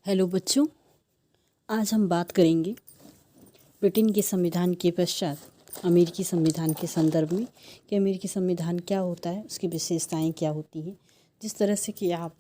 Hello बच्चों, आज हम बात करेंगे ब्रिटेन के संविधान के पश्चात अमेरिकी संविधान के संदर्भ में कि अमेरिकी संविधान क्या होता है, उसकी विशेषताएं क्या होती हैं। जिस तरह से कि आप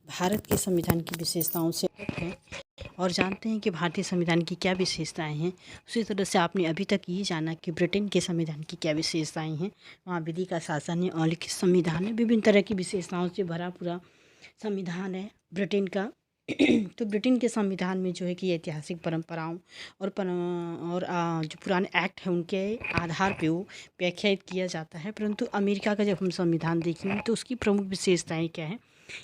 भारत के संविधान की विशेषताओं से अवगत हैं और जानते हैं कि भारतीय संविधान की क्या विशेषताएं हैं, उसी तरह से आपने अभी तक ये जाना कि ब्रिटेन के संविधान की क्या विशेषताएँ हैं। वहाँ विधि का शासन है, अलिखित संविधान है, विभिन्न तरह की विशेषताओं से भरा पूरा संविधान है ब्रिटेन का। तो ब्रिटेन के संविधान में जो है कि ऐतिहासिक परंपराओं और जो पुराने एक्ट हैं उनके आधार पे वो व्याख्यायित किया जाता है। परंतु अमेरिका का जब हम संविधान देखेंगे तो उसकी प्रमुख विशेषताएं क्या हैं,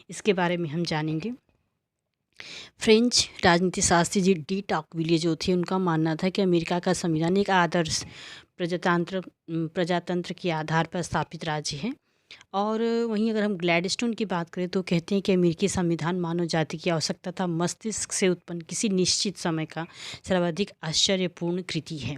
इसके बारे में हम जानेंगे। फ्रेंच राजनीति शास्त्री जी डी टॉकविले जो थे, उनका मानना था कि अमेरिका का संविधान एक आदर्श प्रजातंत्र के आधार पर स्थापित राज्य है। और वहीं अगर हम ग्लैडस्टोन की बात करें तो कहते हैं कि अमेरिकी संविधान मानव जाति की आवश्यकता तथा मस्तिष्क से उत्पन्न किसी निश्चित समय का सर्वाधिक आश्चर्यपूर्ण कृति है।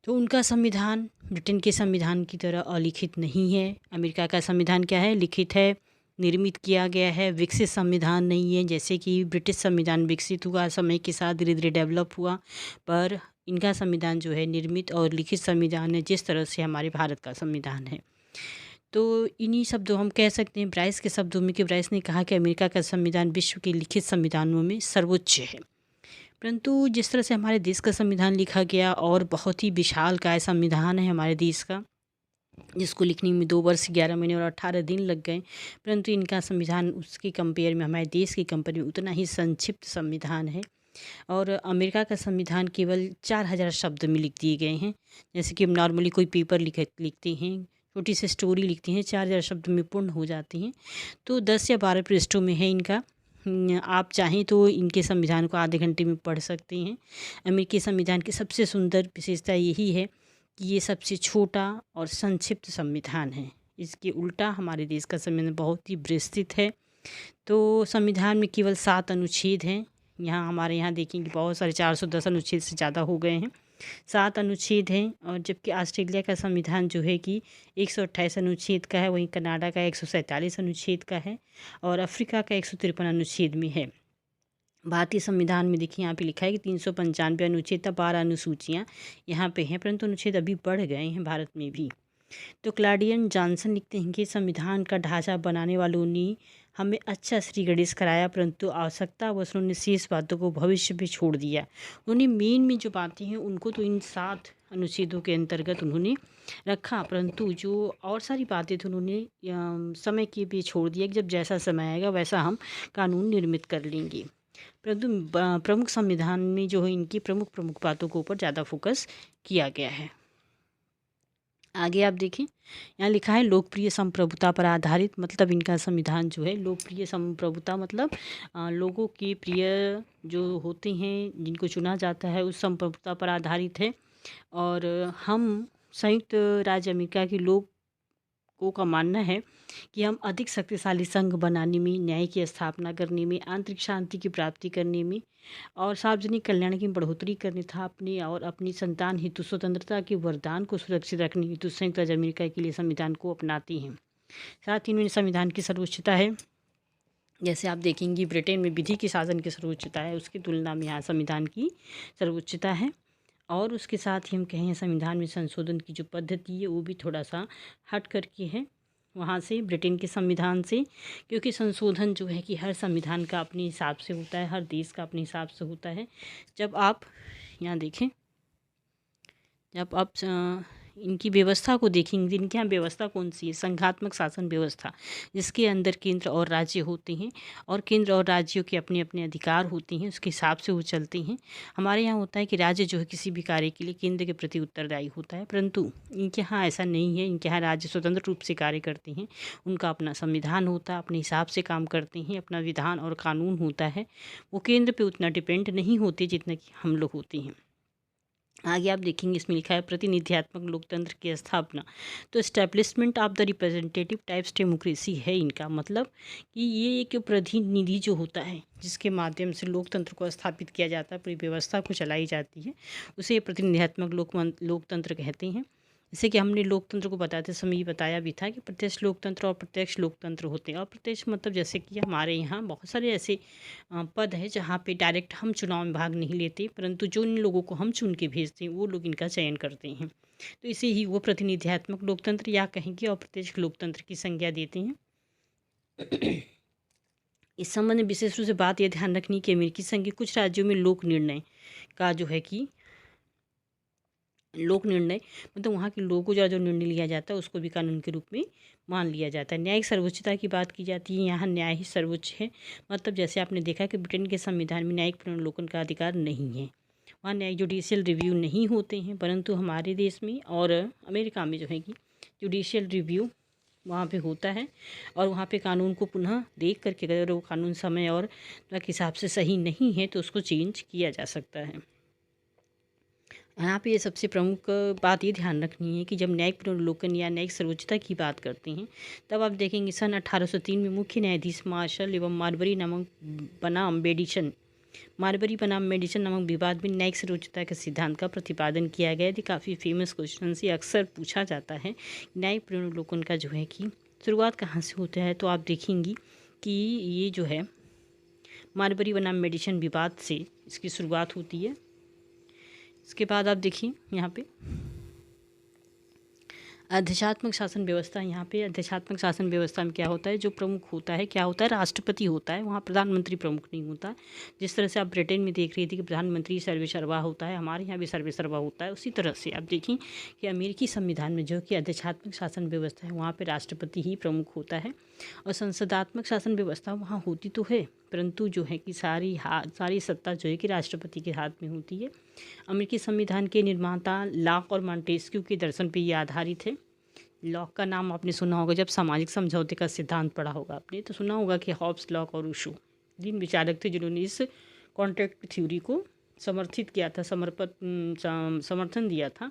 तो उनका संविधान ब्रिटेन के संविधान की तरह अलिखित नहीं है। अमेरिका का संविधान क्या है? लिखित है, निर्मित किया गया है, विकसित संविधान नहीं है। जैसे कि ब्रिटिश संविधान विकसित हुआ, समय के साथ धीरे धीरे डेवलप हुआ, पर इनका संविधान जो है निर्मित और लिखित संविधान है, जिस तरह से हमारे भारत का संविधान है। तो इन्हीं शब्दों हम कह सकते हैं, ब्राइस के शब्दों में, कि ब्राइस ने कहा कि अमेरिका का संविधान विश्व के लिखित संविधानों में सर्वोच्च है। परंतु जिस तरह से हमारे देश का संविधान लिखा गया और बहुत ही विशालकाय संविधान है हमारे देश का, जिसको लिखने में 2 वर्ष 11 महीने और 18 दिन लग गए, परंतु इनका संविधान उसके कंपेयर में, हमारे देश की कंपेयर में उतना ही संक्षिप्त संविधान है। और अमेरिका का संविधान केवल 4000 शब्द में लिख दिए गए हैं। जैसे कि हम नॉर्मली कोई पेपर लिखते हैं, छोटी सी स्टोरी लिखते हैं, 4000 शब्द में पूर्ण हो जाती हैं। तो 10 या 12 पृष्ठों में है इनका। आप चाहें तो इनके संविधान को आधे घंटे में पढ़ सकते हैं। अमेरिकी संविधान की सबसे सुंदर विशेषता यही है कि ये सबसे छोटा और संक्षिप्त संविधान है। इसके उल्टा हमारे देश का संविधान बहुत ही विस्तृत है। तो संविधान में केवल 7 अनुच्छेद हैं। हमारे यहाँ देखेंगे बहुत सारे 410 अनुच्छेद से ज़्यादा हो गए हैं। 7 अनुच्छेद हैं। और जबकि ऑस्ट्रेलिया का संविधान जो है कि 128 अनुच्छेद का है, वहीं कनाडा का 147 अनुच्छेद का है और अफ्रीका का 153 अनुच्छेद में है। भारतीय संविधान में देखिए, यहाँ पे लिखा है कि 395 अनुच्छेद था, 12 अनुसूचियाँ यहाँ पे हैं, परंतु अनुच्छेद अभी बढ़ गए हैं भारत में भी। तो क्लाडियन जॉनसन लिखते हैं कि संविधान का ढांचा बनाने वालों ने हमें अच्छा श्री गणेश कराया, परंतु आवश्यकतावश उन्होंने शेष बातों को भविष्य पे छोड़ दिया। उन्होंने मेन में जो बातें हैं उनको तो इन 7 अनुच्छेदों के अंतर्गत उन्होंने रखा, परंतु जो और सारी बातें थी उन्होंने समय के पे छोड़ दिया कि जब जैसा समय आएगा वैसा हम कानून निर्मित कर लेंगे। परंतु प्रमुख संविधान में जो है इनकी प्रमुख बातों के ऊपर ज़्यादा फोकस किया गया है। आगे आप देखें, यहाँ लिखा है लोकप्रिय संप्रभुता पर आधारित। मतलब इनका संविधान जो है लोकप्रिय संप्रभुता, मतलब लोगों के प्रिय जो होते हैं, जिनको चुना जाता है, उस संप्रभुता पर आधारित है। और हम संयुक्त राज्य अमेरिका के लोगों का मानना है कि हम अधिक शक्तिशाली संघ बनाने में, न्याय की स्थापना करने में, आंतरिक शांति की प्राप्ति करने में और सार्वजनिक कल्याण की बढ़ोतरी करने था अपनी संतान हेतु स्वतंत्रता के वरदान को सुरक्षित रखने हेतु संयुक्त राज्य अमेरिका के लिए संविधान को अपनाती हैं। साथ ही इनमें संविधान की सर्वोच्चता है। जैसे आप देखेंगे ब्रिटेन में विधि के शासन की सर्वोच्चता है, उसकी तुलना में यहाँ संविधान की सर्वोच्चता है। और उसके साथ ही हम कहें संविधान में संशोधन की जो पद्धति है वो भी थोड़ा सा हट करके है वहाँ से, ब्रिटेन के संविधान से, क्योंकि संशोधन जो है कि हर संविधान का अपने हिसाब से होता है, हर देश का अपने हिसाब से होता है। जब आप यहाँ देखें, जब आप इनकी व्यवस्था को देखेंगे, इनके यहाँ व्यवस्था कौन सी है? संघात्मक शासन व्यवस्था, जिसके अंदर केंद्र और राज्य होते हैं और केंद्र और राज्यों के अपने अपने अधिकार होते हैं, उसके हिसाब से वो चलते हैं। हमारे यहाँ होता है कि राज्य जो है किसी भी कार्य के लिए केंद्र के प्रति उत्तरदायी होता है, परंतु इनके यहाँ ऐसा नहीं है। इनके यहाँ राज्य स्वतंत्र रूप से कार्य करते हैं, उनका अपना संविधान होता है, अपने हिसाब से काम करते हैं, अपना विधान और कानून होता है। वो केंद्र पर उतना डिपेंड नहीं होते जितना कि हम लोग होते हैं। आगे आप देखेंगे इसमें लिखा है प्रतिनिधित्मक लोकतंत्र की स्थापना। तो establishment of the representative types democracy है इनका मतलब, कि ये एक प्रतिनिधि जो होता है जिसके माध्यम से लोकतंत्र को स्थापित किया जाता है, पूरी व्यवस्था को चलाई जाती है, उसे प्रतिनिधित्मक लोकतंत्र कहते हैं। जैसे कि हमने लोकतंत्र को बताते समय ये बताया भी था कि प्रत्यक्ष लोकतंत्र और प्रत्यक्ष लोकतंत्र होते हैं। और प्रत्यक्ष मतलब जैसे कि हमारे यहाँ बहुत सारे ऐसे पद हैं जहाँ पे डायरेक्ट हम चुनाव में भाग नहीं लेते, परंतु जो इन लोगों को हम चुन के भेजते हैं वो लोग इनका चयन करते हैं। तो इसे ही वो प्रतिनिधियात्मक लोकतंत्र या कहें कि अप्रत्यक्ष लोकतंत्र की संज्ञा देते हैं। इस संबंध में विशेष रूप से बात यह ध्यान रखनी कि अमेरिकी संघ के कुछ राज्यों में लोक निर्णय का जो है कि लोक निर्णय मतलब वहाँ के लोगों को जो निर्णय लिया जाता है उसको भी कानून के रूप में मान लिया जाता है। न्यायिक सर्वोच्चता की बात की जाती है, यहाँ न्याय ही सर्वोच्च है। मतलब जैसे आपने देखा कि ब्रिटेन के संविधान में न्यायिक पुनर्विलोकन का अधिकार नहीं है, वहाँ न्यायिक जुडिशियल रिव्यू नहीं होते हैं, परंतु हमारे देश में और अमेरिका में जो है कि जुडिशियल रिव्यू वहाँ पे होता है। और वहाँ पे कानून को पुनः देख करके अगर वो कानून समय और के हिसाब से सही नहीं है तो उसको चेंज किया जा सकता है। यहाँ पे ये सबसे प्रमुख बात ये ध्यान रखनी है कि जब न्यायिक पुनर्विलोकन या न्यायिक सर्वोच्चता की बात करते हैं तब आप देखेंगे सन 1803 में मुख्य न्यायाधीश मार्शल एवं मार्बरी बनाम मेडिसन नामक विवाद में न्यायिक सर्वोच्चता के सिद्धांत का प्रतिपादन किया गया। ये काफ़ी फेमस क्वेश्चन से अक्सर पूछा जाता है। न्यायिक पुनर्विलोकन का जो है कि शुरुआत कहाँ से होता है, तो आप देखेंगी कि ये जो है मार्बरी बनाम मेडिसन विवाद से इसकी शुरुआत होती है। इसके बाद आप देखिए यहाँ पे आदेशात्मक शासन व्यवस्था। यहाँ पे आदेशात्मक शासन व्यवस्था में क्या होता है, जो प्रमुख होता है क्या होता है, राष्ट्रपति होता है, वहाँ प्रधानमंत्री प्रमुख नहीं होता। जिस तरह से आप ब्रिटेन में देख रही थी कि प्रधानमंत्री सर्वेसर्वा होता है, हमारे यहाँ भी सर्वेसर्वा होता है। उसी तरह से आप देखें कि अमेरिकी संविधान में जो कि आदेशात्मक शासन व्यवस्था है वहाँ पर राष्ट्रपति ही प्रमुख होता है। और संसदात्मक शासन व्यवस्था वहाँ होती तो है, परंतु जो है कि सारी सत्ता जो है कि राष्ट्रपति के हाथ में होती है। अमेरिकी संविधान के निर्माता लॉक और मॉन्टेस्क्यू के दर्शन पर यह आधारित है। लॉक का नाम आपने सुना होगा, जब सामाजिक समझौते का सिद्धांत पढ़ा होगा आपने तो सुना होगा कि हॉब्स, लॉक और रूसो तीन विचारक थे जिन्होंने इस कॉन्ट्रैक्ट थ्योरी को समर्थित किया था, समर्थन दिया था।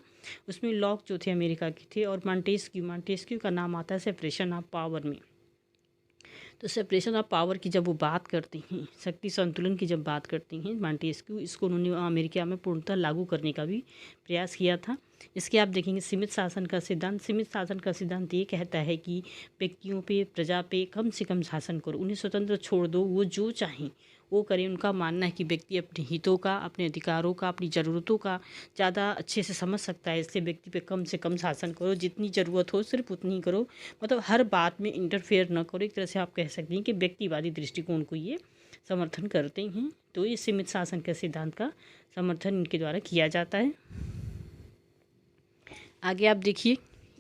उसमें लॉक जो थे अमेरिका के थे और मॉन्टेस्क्यू का नाम आता है सेपरेशन ऑफ पावर में। तो सेपरेशन ऑफ पावर की जब वो बात करते हैं, शक्ति संतुलन की जब बात करते हैं मॉन्टेस्क्यू, इसको उन्होंने अमेरिका में पूर्णतः लागू करने का भी प्रयास किया था। इसके आप देखेंगे सीमित शासन का सिद्धांत ये कहता है कि व्यक्तियों पे, प्रजा पे कम से कम शासन करो, उन्हें स्वतंत्र छोड़ दो, वो जो चाहें वो करें। उनका मानना है कि व्यक्ति अपने हितों का, अपने अधिकारों का, अपनी ज़रूरतों का ज़्यादा अच्छे से समझ सकता है, इसलिए व्यक्ति पे कम से कम शासन करो, जितनी ज़रूरत हो सिर्फ उतनी करो, मतलब हर बात में इंटरफेयर न करो। एक तरह से आप कह सकते हैं कि व्यक्तिवादी दृष्टिकोण को ये समर्थन करते हैं। तो ये सीमित शासन के सिद्धांत का समर्थन इनके द्वारा किया जाता है। आगे आप देखिए,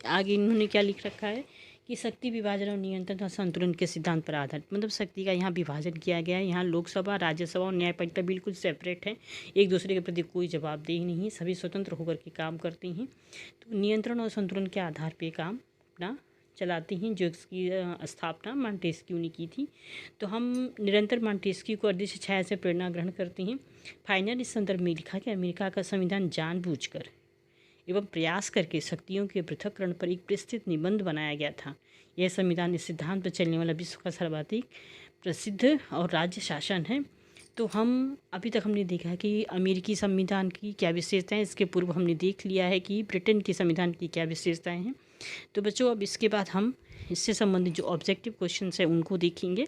आगे इन्होंने क्या लिख रखा है कि शक्ति विभाजन और नियंत्रण तथा संतुलन के सिद्धांत पर आधारित, मतलब शक्ति का यहाँ विभाजन किया गया है। यहाँ लोकसभा, राज्यसभा और न्यायपालिका बिल्कुल सेपरेट है, एक दूसरे के प्रति कोई जवाबदेही नहीं है, सभी स्वतंत्र होकर के काम करते हैं। तो नियंत्रण और संतुलन के आधार पर काम अपना चलाती हैं, जो इसकी स्थापना मॉन्टेस्क्यू ने की थी। तो हम निरंतर मॉन्टेस्क्यू को अदृश्य छाया से प्रेरणा ग्रहण करते हैं। फाइनल इस संदर्भ में लिखा कि अमेरिका का संविधान जानबूझकर एवं प्रयास करके शक्तियों के पृथक्करण पर एक विस्तृत निबंध बनाया गया था। यह संविधान इस सिद्धांत पर चलने वाला विश्व का सर्वाधिक प्रसिद्ध और राज्य शासन है। तो हम अभी तक हमने देखा है कि अमेरिकी संविधान की क्या विशेषताएं, इसके पूर्व हमने देख लिया है कि ब्रिटेन के संविधान की क्या विशेषताएं हैं। तो बच्चों अब इसके बाद हम इससे संबंधित जो ऑब्जेक्टिव क्वेश्चंस हैं उनको देखेंगे।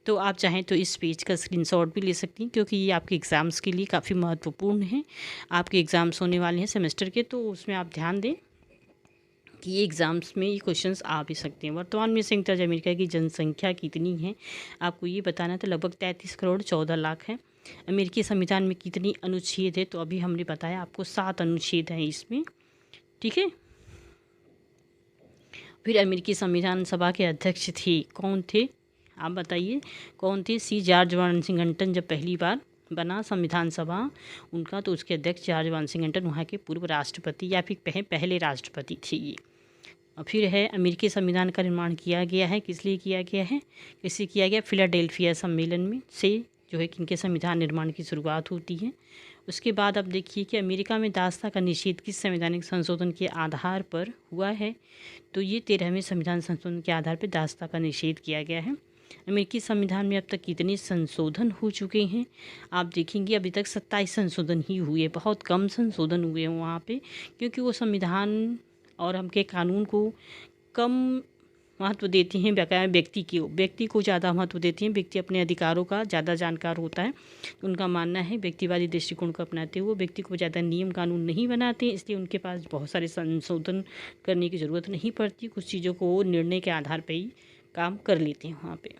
तो आप चाहें तो इस पेज का स्क्रीनशॉट भी ले सकती हैं, क्योंकि ये आपके एग्ज़ाम्स के लिए काफ़ी महत्वपूर्ण है। आपके एग्ज़ाम्स होने वाले हैं सेमेस्टर के, तो उसमें आप ध्यान दें कि ये एग्ज़ाम्स में ये क्वेश्चंस आ भी सकते हैं। वर्तमान में संयुक्त राज्य अमेरिका की जनसंख्या कितनी है, आपको ये बताना है। तो लगभग 33 करोड़ 14 लाख है। अमेरिकी संविधान में कितनी अनुच्छेद है, तो अभी हमने बताया आपको 7 अनुच्छेद हैं इसमें, ठीक है। फिर अमेरिकी संविधान सभा के अध्यक्ष थे, कौन थे आप बताइए, कौन थे? जॉर्ज वाशिंगटन जब पहली बार बना संविधान सभा उनका, तो उसके अध्यक्ष जॉर्ज वाशिंगटन वहाँ के पूर्व राष्ट्रपति या फिर पहले राष्ट्रपति थे ये। और फिर है अमेरिकी संविधान का निर्माण किया गया है, किस लिए किया गया है, किससे किया गया? फिलाडेल्फिया सम्मेलन में से जो है कि इनके संविधान निर्माण की शुरुआत होती है। उसके बाद अब देखिए कि अमेरिका में दासता का निषेध किस संवैधानिक संशोधन के आधार पर हुआ है, तो ये 13वें संविधान संशोधन के आधार पर दासता का निषेध किया गया है। अमेरिकी संविधान में अब तक कितने संशोधन हो चुके हैं, आप देखेंगे अभी तक 27 संशोधन ही हुए, बहुत कम संशोधन हुए हैं वहाँ पे, क्योंकि वो संविधान और हमके कानून को कम महत्व देती हैं, बकाया व्यक्ति को ज़्यादा महत्व देती हैं। व्यक्ति अपने अधिकारों का ज़्यादा जानकार होता है। उनका मानना है व्यक्तिवादी दृष्टिकोण को अपनाते हुए व्यक्ति को ज़्यादा नियम कानून नहीं बनाते, इसलिए उनके पास बहुत सारे संशोधन करने की ज़रूरत नहीं पड़ती। कुछ चीज़ों को वो निर्णय के आधार पर ही काम कर लेते हैं वहाँ पे।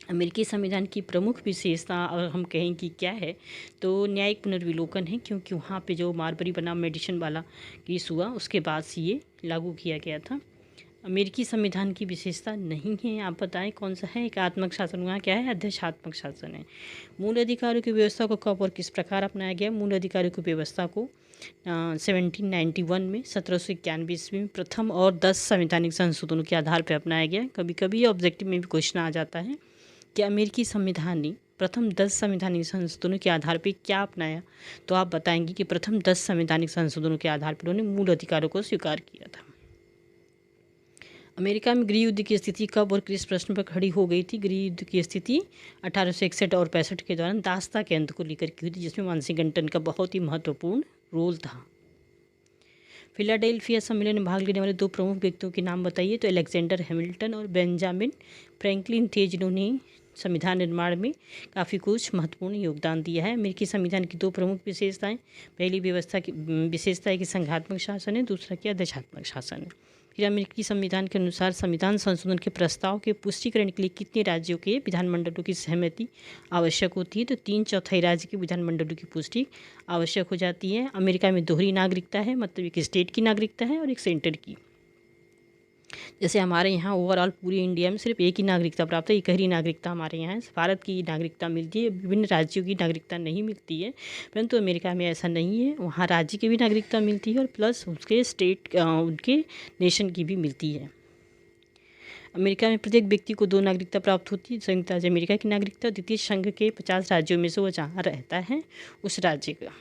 अमेरिकी संविधान की प्रमुख विशेषता अगर हम कहें कि क्या है तो न्यायिक पुनर्विलोकन है, क्योंकि वहाँ पे जो मारबरी बनाम मेडिसन वाला केस हुआ उसके बाद से ये लागू किया गया था। अमेरिकी संविधान की विशेषता नहीं है, आप बताएं कौन सा है। एकात्मक शासन, वहाँ क्या है, अध्यक्षात्मक शासन है। मूल अधिकारों की व्यवस्था को कब और किस प्रकार अपनाया गया। मूल अधिकारों की व्यवस्था को 1791 में 1791 ईस्वी में प्रथम और 10 संवैधानिक संशोधनों के आधार पर अपनाया गया। कभी कभी ऑब्जेक्टिव में भी क्वेश्चन आ जाता है कि अमेरिकी संविधान ने प्रथम 10 संवैधानिक संशोधनों के आधार पर क्या अपनाया, तो आप बताएंगे कि प्रथम 10 संवैधानिक संशोधनों के आधार पर उन्होंने मूल अधिकारों को स्वीकार किया था। अमेरिका में गृह युद्ध की स्थिति कब और किस प्रश्न पर खड़ी हो गई थी। गृह युद्ध की स्थिति 1861 और 65 के दौरान दासता के अंत को लेकर की हुई थी, जिसमें वाशिंगटन का बहुत ही महत्वपूर्ण रोल था। फिलाडेल्फिया सम्मेलन में भाग लेने वाले दो प्रमुख व्यक्तियों के नाम बताइए। तो अलेक्जेंडर हैमिल्टन और बेंजामिन फ्रैंकलिन थे, जिन्होंने संविधान निर्माण में काफ़ी कुछ महत्वपूर्ण योगदान दिया है। अमेरिकी संविधान की दो प्रमुख विशेषताएं, पहली व्यवस्था की विशेषता है कि संघात्मक शासन है, दूसरा कि आदेशात्मक शासन है। फिर अमेरिकी संविधान के अनुसार संविधान संशोधन के प्रस्ताव के पुष्टिकरण के लिए कितने राज्यों के विधानमंडलों की सहमति आवश्यक होती है। तो 3/4 राज्य के विधानमंडलों की पुष्टि आवश्यक हो जाती है। अमेरिका में दोहरी नागरिकता है, मतलब एक स्टेट की नागरिकता है और एक सेंटर की। जैसे हमारे यहाँ ओवरऑल पूरे इंडिया में सिर्फ एक ही नागरिकता प्राप्त है, एक ही नागरिकता हमारे यहाँ है। भारत की नागरिकता मिलती है, विभिन्न राज्यों की नागरिकता नहीं मिलती है, परंतु अमेरिका में ऐसा नहीं है। वहाँ राज्य की भी नागरिकता मिलती है और प्लस उसके स्टेट उनके नेशन की भी मिलती है। अमेरिका में प्रत्येक व्यक्ति को 2 नागरिकता प्राप्त होती है। संयुक्त राज्य अमेरिका की नागरिकता, द्वितीय संघ के 50 राज्यों में से वो जहाँ रहता है उस राज्य का।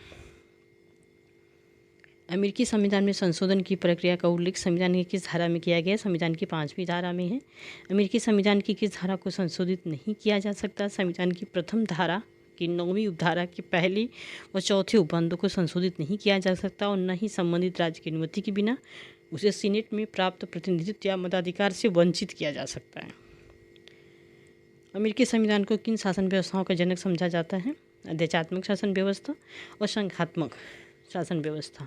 अमेरिकी संविधान में संशोधन की प्रक्रिया का उल्लेख संविधान की किस धारा में किया गया। संविधान की 5वीं धारा में है। अमेरिकी संविधान की किस धारा को संशोधित नहीं किया जा सकता। संविधान की प्रथम धारा की 9वीं उपधारा के पहले व चौथे उपबंधों को संशोधित नहीं किया जा सकता और न ही संबंधित राज्य की अनुमति के बिना उसे सीनेट में प्राप्त प्रतिनिधित्व या मताधिकार से वंचित किया जा सकता है। अमेरिकी संविधान को किन शासन व्यवस्थाओं का जनक समझा जाता है। आदेशात्मक शासन व्यवस्था और संघात्मक शासन व्यवस्था।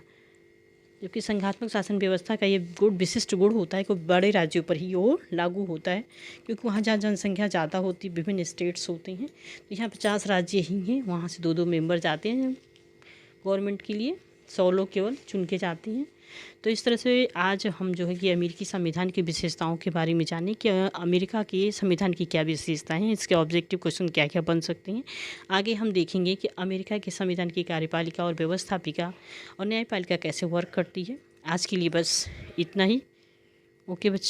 जबकि संघात्मक शासन व्यवस्था का ये विशिष्ट गुण होता है कि बड़े राज्यों पर ही वो लागू होता है, क्योंकि वहाँ जहाँ जनसंख्या ज़्यादा होती है, विभिन्न स्टेट्स होते हैं, तो यहाँ 50 राज्य ही हैं, वहाँ से 2-2 मेंबर जाते हैं गवर्नमेंट के लिए, 100 लोग केवल चुन के जाते हैं। तो इस तरह से आज हम जो है कि अमेरिकी संविधान की विशेषताओं के बारे में जाने कि अमेरिका के संविधान की क्या विशेषताएं हैं, इसके ऑब्जेक्टिव क्वेश्चन क्या क्या बन सकते हैं। आगे हम देखेंगे कि अमेरिका के संविधान की कार्यपालिका और व्यवस्थापिका और न्यायपालिका कैसे वर्क करती है। आज के लिए बस इतना ही। ओके बच्चों।